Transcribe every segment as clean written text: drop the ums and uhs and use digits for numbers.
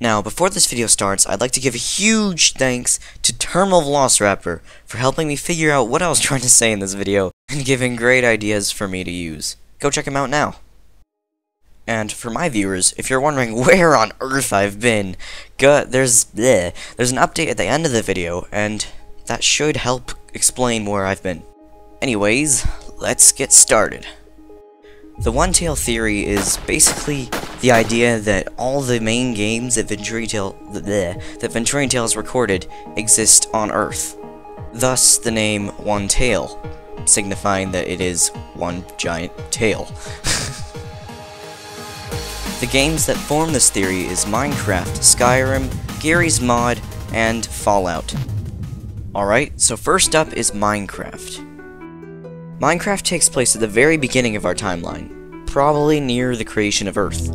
Now, before this video starts, I'd like to give a huge thanks to Terminal Velociraptor for helping me figure out what I was trying to say in this video and giving great ideas for me to use. Go check him out now. And for my viewers, if you're wondering where on earth I've been, there's an update at the end of the video, and that should help explain where I've been. Anyways, let's get started. The One-Tail Theory is basically the idea that all the main games that VenturianTale has recorded exist on Earth. Thus, the name One Tail, signifying that it is one giant tail. The games that form this theory is Minecraft, Skyrim, Garry's Mod, and Fallout. Alright, so first up is Minecraft. Minecraft takes place at the very beginning of our timeline, probably near the creation of Earth,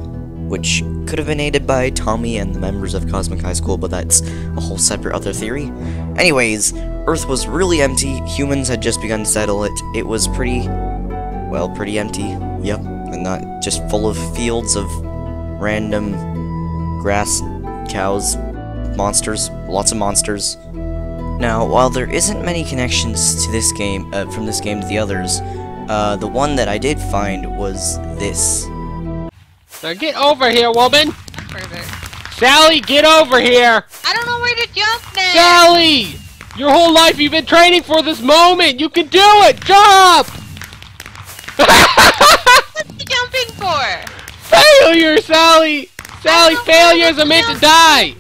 which could have been aided by Tommy and the members of Cosmic High School, but that's a whole separate other theory. Anyways, Earth was really empty, humans had just begun to settle it, it was pretty empty, yep, and not just full of fields of random grass, cows, monsters, lots of monsters. Now, while there isn't many connections to this game, from this game to the others, the one that I did find was this. Now get over here, woman! Sally, get over here! I don't know where to jump now! Sally! Your whole life you've been training for this moment! You can do it! Jump! What's the jumping for? Failure, Sally! Sally, failures are meant to die!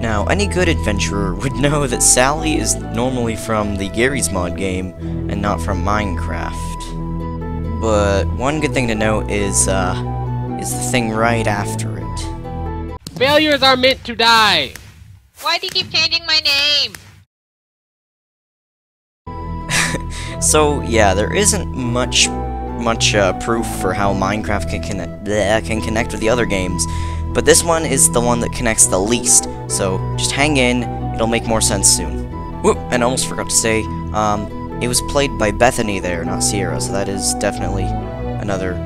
Now, any good adventurer would know that Sally is normally from the Garry's Mod game, and not from Minecraft. But one good thing to note is the thing right after it. Failures are meant to die! Why do you keep changing my name? So, yeah, there isn't much proof for how Minecraft can connect with the other games, but this one is the one that connects the least, so just hang in, it'll make more sense soon. Whoop, and I almost forgot to say, it was played by Bethany there, not Sierra, so that is definitely another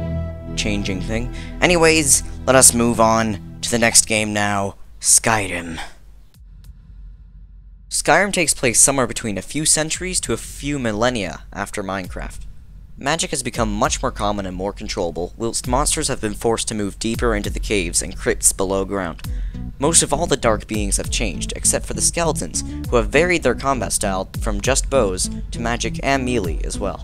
changing thing. Anyways, let us move on to the next game now, Skyrim. Skyrim takes place somewhere between a few centuries to a few millennia after Minecraft. Magic has become much more common and more controllable, whilst monsters have been forced to move deeper into the caves and crypts below ground. Most of all the dark beings have changed, except for the skeletons, who have varied their combat style from just bows to magic and melee as well.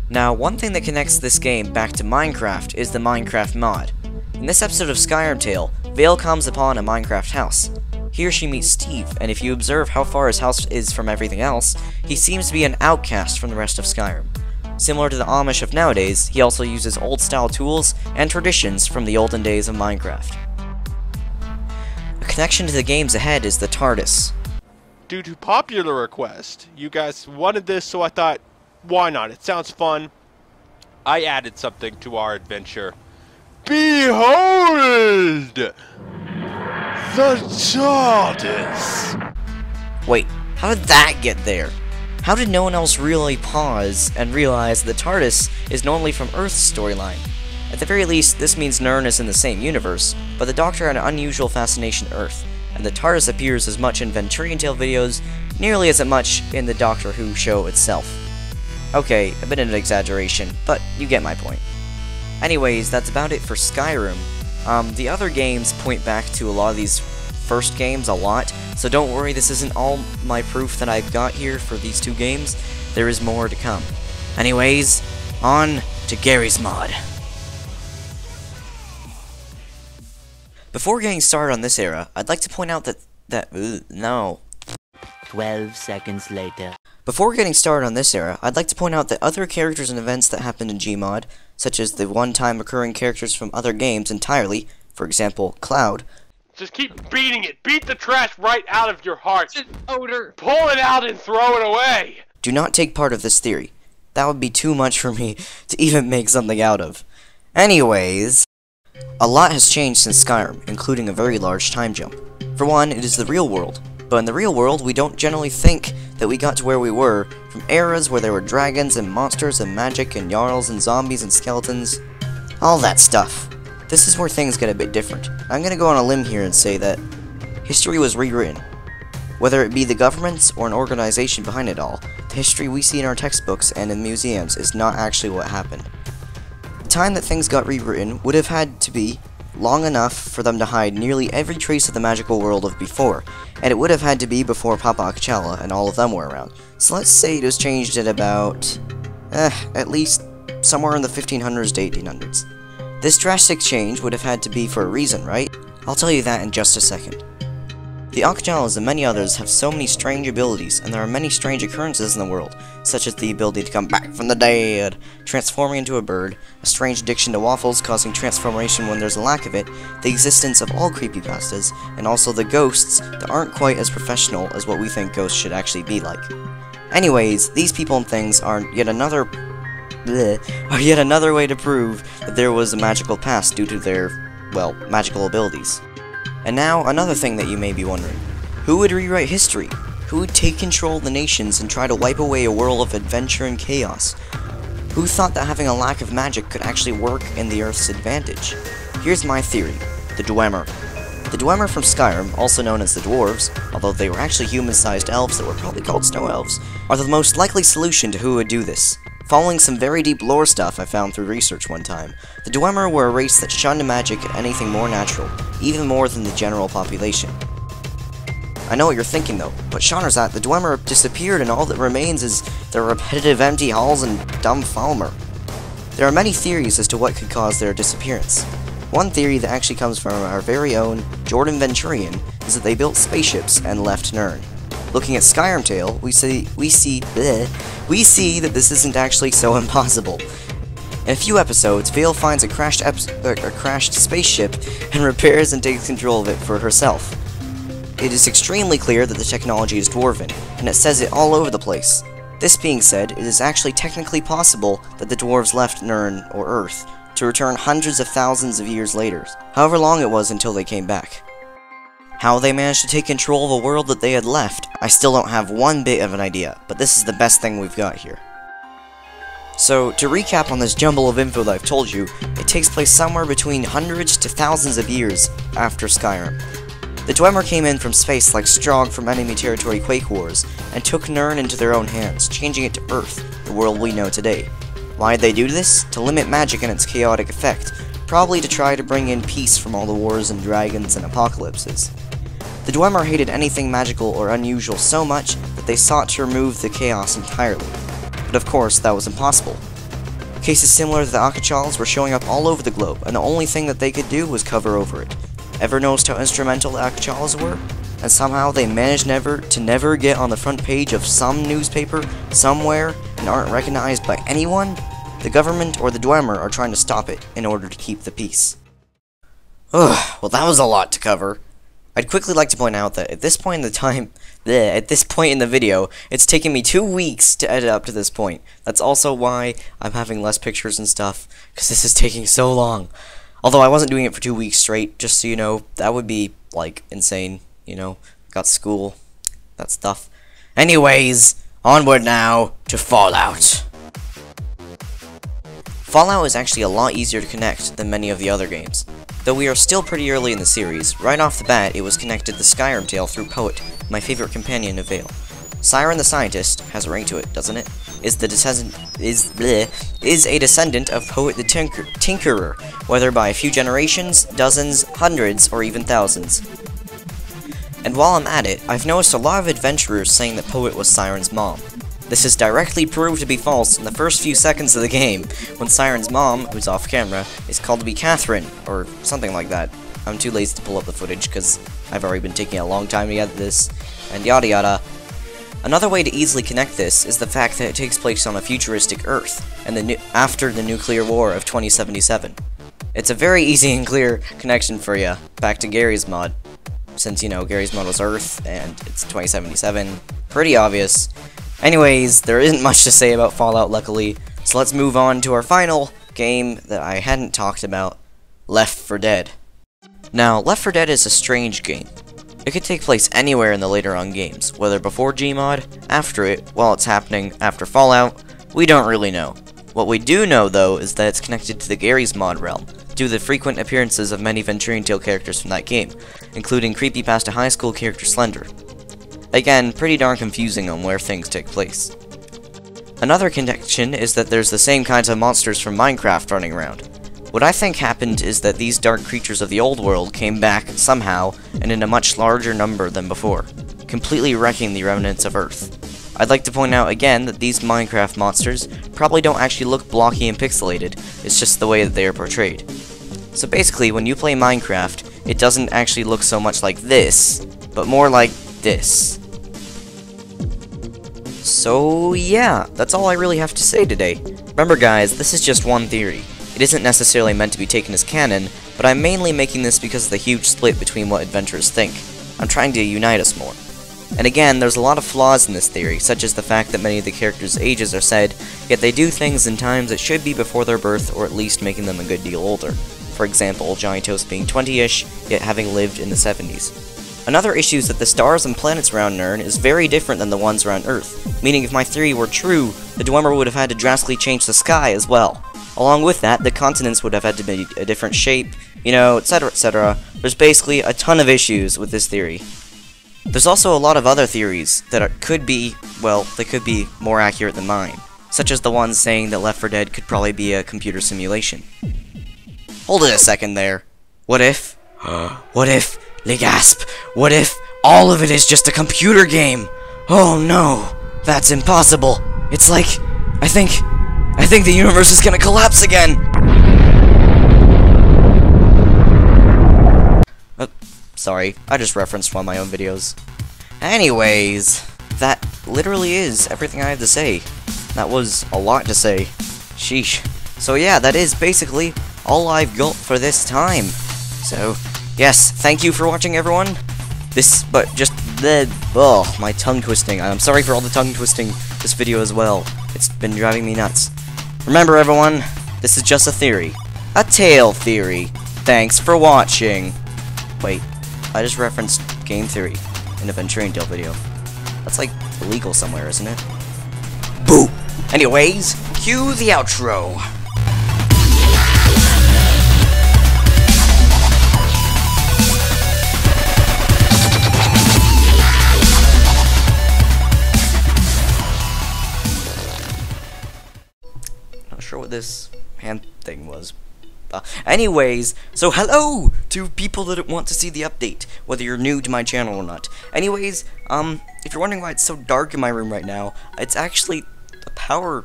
Now, one thing that connects this game back to Minecraft is the Minecraft mod. In this episode of Skyrim Tale, Vale comes upon a Minecraft house. Here she meets Steve, and if you observe how far his house is from everything else, he seems to be an outcast from the rest of Skyrim. Similar to the Amish of nowadays, he also uses old-style tools and traditions from the olden days of Minecraft. A connection to the games ahead is the TARDIS. Due to popular request, you guys wanted this, so I thought, why not? It sounds fun. I added something to our adventure. Behold! The TARDIS! Wait, how did that get there? How did no one else really pause and realize the TARDIS is normally from Earth's storyline? At the very least, this means Nern is in the same universe, but the Doctor had an unusual fascination with Earth, and the TARDIS appears as much in VenturianTale videos, nearly as much in the Doctor Who show itself. Okay, a bit of an exaggeration, but you get my point. Anyways, that's about it for Skyrim. The other games point back to a lot of these first games a lot, so don't worry, this isn't all my proof that I've got here for these two games. There is more to come. Anyways, on to Garry's Mod. Before getting started on this era, I'd like to point out that 12 seconds later. Before getting started on this era, I'd like to point out that other characters and events that happened in Gmod, such as the one-time recurring characters from other games entirely, for example, Cloud. Just keep beating it. Beat the trash right out of your heart. It's an odor. Pull it out and throw it away. Do not take part of this theory. That would be too much for me to even make something out of. Anyways, a lot has changed since Skyrim, including a very large time jump. For one, it is the real world. But in the real world, we don't generally think that we got to where we were from eras where there were dragons and monsters and magic and jarls and zombies and skeletons. All that stuff. This is where things get a bit different. I'm gonna go on a limb here and say that history was rewritten. Whether it be the governments or an organization behind it all, the history we see in our textbooks and in museums is not actually what happened. The time that things got rewritten would have had to be long enough for them to hide nearly every trace of the magical world of before, and it would have had to be before Papa Akchala and all of them were around. So let's say it was changed at about, at least somewhere in the 1500s to 1800s. This drastic change would have had to be for a reason, right? I'll tell you that in just a second. The Akchalas and many others have so many strange abilities, and there are many strange occurrences in the world, such as the ability to come back from the dead, transforming into a bird, a strange addiction to waffles causing transformation when there's a lack of it, the existence of all creepypastas, and also the ghosts that aren't quite as professional as what we think ghosts should actually be like. Anyways, these people and things are yet another way to prove that there was a magical past due to their, well, magical abilities. And now, another thing that you may be wondering. Who would rewrite history? Who would take control of the nations and try to wipe away a world of adventure and chaos? Who thought that having a lack of magic could actually work in the Earth's advantage? Here's my theory. The Dwemer. The Dwemer from Skyrim, also known as the Dwarves, although they were actually human-sized elves that were probably called snow elves, are the most likely solution to who would do this. Following some very deep lore stuff I found through research one time, the Dwemer were a race that shunned magic and anything more natural, even more than the general population. I know what you're thinking though, but Seanerzat, the Dwemer disappeared and all that remains is their repetitive empty halls and dumb Falmer. There are many theories as to what could cause their disappearance. One theory that actually comes from our very own Jordan Venturian is that they built spaceships and left Nirn. Looking at SkyrimTale, we see that this isn't actually so impossible. In a few episodes, Vale finds a crashed spaceship and repairs and takes control of it for herself. It is extremely clear that the technology is dwarven, and it says it all over the place. This being said, it is actually technically possible that the dwarves left Nirn, or Earth, to return hundreds of thousands of years later, however long it was until they came back. How they managed to take control of a world that they had left, I still don't have one bit of an idea, but this is the best thing we've got here. So, to recap on this jumble of info that I've told you, it takes place somewhere between hundreds to thousands of years after Skyrim. The Dwemer came in from space like Strogg from enemy territory Quake Wars, and took Nirn into their own hands, changing it to Earth, the world we know today. Why did they do this? To limit magic and its chaotic effect, probably to try to bring in peace from all the wars and dragons and apocalypses. The Dwemer hated anything magical or unusual so much that they sought to remove the chaos entirely. But of course, that was impossible. Cases similar to the Akchalas were showing up all over the globe, and the only thing that they could do was cover over it. Ever noticed how instrumental the Akchalas were? And somehow they managed to never get on the front page of some newspaper, somewhere, and aren't recognized by anyone? The government or the Dwemer are trying to stop it in order to keep the peace. Ugh, well that was a lot to cover. I'd quickly like to point out that at this point in the video, it's taken me 2 weeks to edit up to this point. That's also why I'm having less pictures and stuff, because this is taking so long. Although I wasn't doing it for 2 weeks straight, just so you know, that would be, like, insane, you know, got school, that stuff. Anyways, onward now to Fallout. Fallout is actually a lot easier to connect than many of the other games. Though we are still pretty early in the series, right off the bat it was connected to SkyrimTale through Poet, my favorite companion of Vale. Siren the Scientist has a ring to it, doesn't it? Is a descendant of Poet the Tinkerer, whether by a few generations, dozens, hundreds, or even thousands. And while I'm at it, I've noticed a lot of adventurers saying that Poet was Siren's mom. This is directly proved to be false in the first few seconds of the game, when Siren's mom, who's off camera, is called to be Catherine, or something like that. I'm too lazy to pull up the footage, because I've already been taking a long time to get this, and yada yada. Another way to easily connect this is the fact that it takes place on a futuristic Earth, and after the nuclear war of 2077. It's a very easy and clear connection for you, back to Garry's mod. Since, you know, Garry's mod was Earth, and it's 2077. Pretty obvious. Anyways, there isn't much to say about Fallout, luckily, so let's move on to our final game that I hadn't talked about, Left 4 Dead. Now, Left 4 Dead is a strange game. It could take place anywhere in the later on games, whether before Gmod, after it, while it's happening after Fallout, we don't really know. What we do know, though, is that it's connected to the Garry's mod realm, due to the frequent appearances of many VenturianTale characters from that game, including creepypasta high school character Slender. Again, pretty darn confusing on where things take place. Another connection is that there's the same kinds of monsters from Minecraft running around. What I think happened is that these dark creatures of the old world came back somehow and in a much larger number than before, completely wrecking the remnants of Earth. I'd like to point out again that these Minecraft monsters probably don't actually look blocky and pixelated, it's just the way that they are portrayed. So basically, when you play Minecraft, it doesn't actually look so much like this, but more like this. So yeah, that's all I really have to say today. Remember guys, this is just one theory. It isn't necessarily meant to be taken as canon, but I'm mainly making this because of the huge split between what adventurers think. I'm trying to unite us more. And again, there's a lot of flaws in this theory, such as the fact that many of the characters' ages are said, yet they do things in times that should be before their birth, or at least making them a good deal older. For example, Johnny Toast being 20-ish, yet having lived in the 70s. Another issue is that the stars and planets around Nirn is very different than the ones around Earth, meaning if my theory were true, the Dwemer would have had to drastically change the sky as well. Along with that, the continents would have had to be a different shape, you know, etc, etc. There's basically a ton of issues with this theory. There's also a lot of other theories that could be, well, they could be more accurate than mine, such as the ones saying that Left 4 Dead could probably be a computer simulation. Hold it a second there. What if? What if, gasp, what if all of it is just a computer game? Oh no, that's impossible. It's like, I think the universe is gonna collapse again. Sorry, I just referenced one of my own videos. Anyways, that literally is everything I have to say. That was a lot to say. Sheesh. So yeah, that is basically all I've got for this time. So, yes, thank you for watching everyone. My tongue twisting. I'm sorry for all the tongue twisting this video as well. It's been driving me nuts. Remember everyone, this is just a theory. A tale theory. Thanks for watching. Wait. I just referenced game theory in a VenturianTale video. That's like illegal somewhere, isn't it? Boo! Anyways, cue the outro. Not sure what this hand thing was. Anyways, so hello to people that want to see the update, whether you're new to my channel or not. Anyways, if you're wondering why it's so dark in my room right now, it's actually a power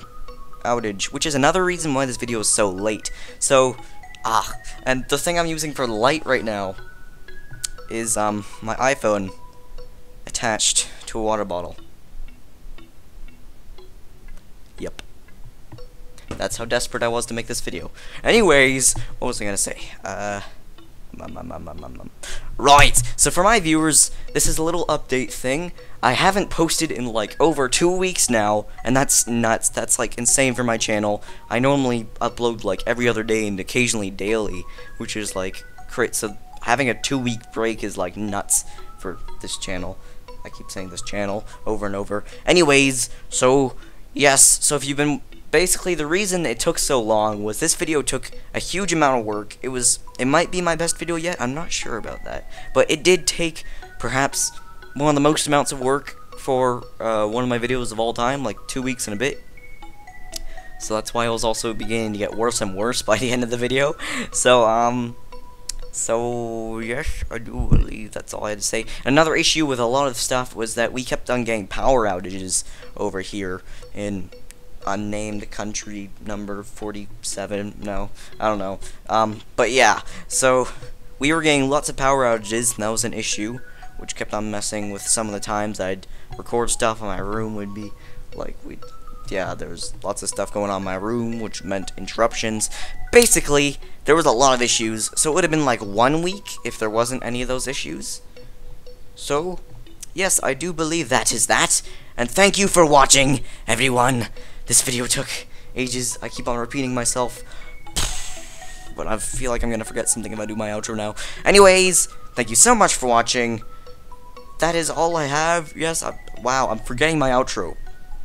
outage, which is another reason why this video is so late. So, and the thing I'm using for light right now is, my iPhone attached to a water bottle. Yep. That's how desperate I was to make this video. Anyways, what was I gonna say? Right, so for my viewers, this is a little update thing. I haven't posted in like over 2 weeks now, and that's nuts. That's like insane for my channel. I normally upload like every other day and occasionally daily, which is like crazy. So having a 2-week break is like nuts for this channel. I keep saying this channel over and over. Anyways, so yes, so if you've been basically, the reason it took so long was this video took a huge amount of work. It might be my best video yet, I'm not sure about that. But it did take, perhaps, one of the most amounts of work for one of my videos of all time, like 2 weeks and a bit. So that's why I was also beginning to get worse and worse by the end of the video. So yes, I do believe that's all I had to say. Another issue with a lot of stuff was that we kept on getting power outages over here in unnamed country number 47. No, I don't know. But yeah, so we were getting lots of power outages, and that was an issue, which kept on messing with some of the times I'd record stuff, and my room would be like, there was lots of stuff going on in my room, which meant interruptions. Basically, there was a lot of issues, so it would have been like 1 week if there wasn't any of those issues. So, yes, I do believe that is that, and thank you for watching, everyone. This video took ages. I keep on repeating myself, but I feel like I'm gonna forget something if I do my outro now. Anyways, thank you so much for watching. That is all I have. Yes, wow, I'm forgetting my outro.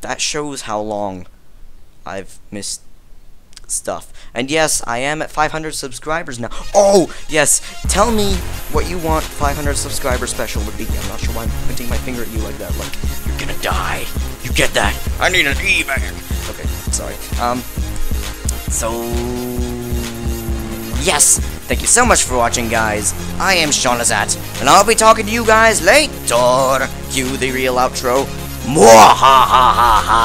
That shows how long I've missed stuff. And yes, I am at 500 subscribers now. Oh, yes, tell me what you want 500 subscriber special would be. I'm not sure why I'm pointing my finger at you like that. Like, you're gonna die. You get that? I need an e-bag. Okay, sorry. So... yes, thank you so much for watching, guys. I am Seanerzat, and I'll be talking to you guys later. Cue the real outro. Mwahahaha!